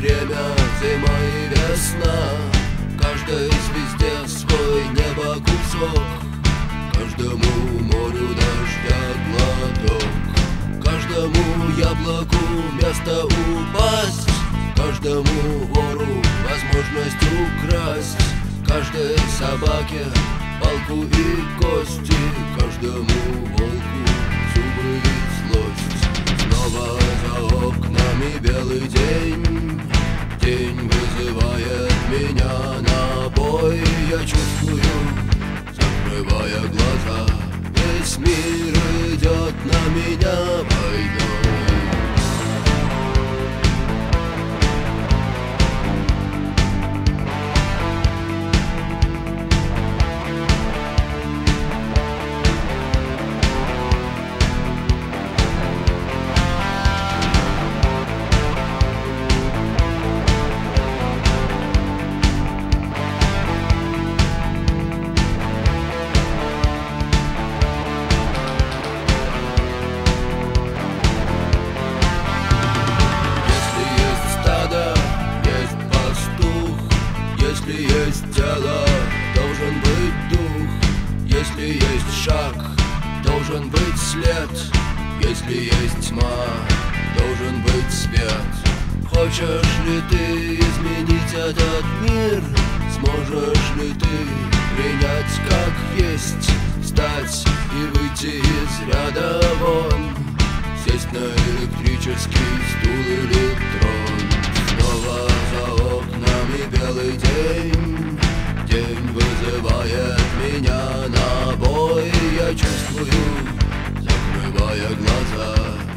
время, зима и весна. Каждой звезде свой небо кусок, каждому морю дождя глоток, каждому яблоку место упасть, каждому вору возможность украсть, каждой собаке палку и кости, каждому волку зубы и злость. Снова за окнами белый день, день вызывает меня на бой. Я чувствую, закрывая глаза, весь мир идет на меня войной. Если есть тело, должен быть дух. Если есть шаг, должен быть след. Если есть тьма, должен быть свет. Хочешь ли ты изменить этот мир? Сможешь ли ты принять как есть? Встать и выйти из ряда вон, сесть на электрический стул или трон. Снова за окнами белый день, день вызывает меня на бой. Я чувствую, закрывая глаза,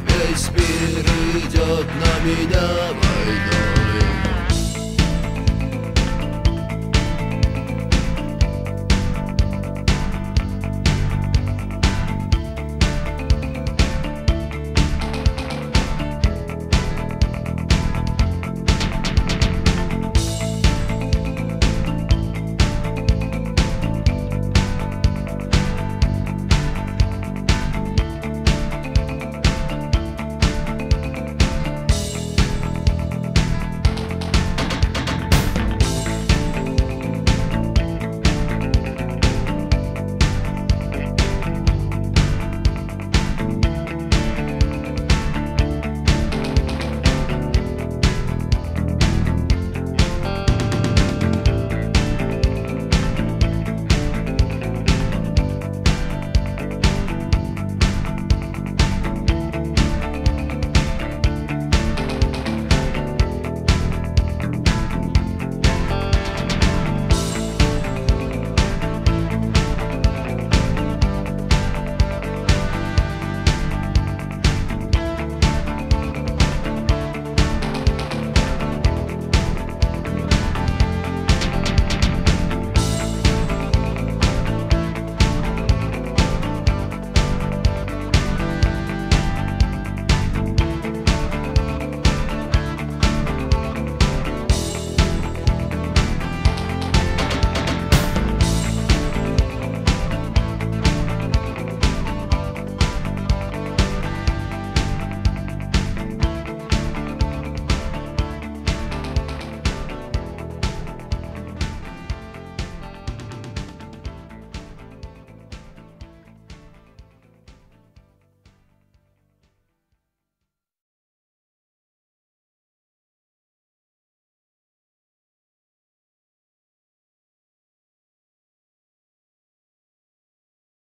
весь мир идет на меня войной.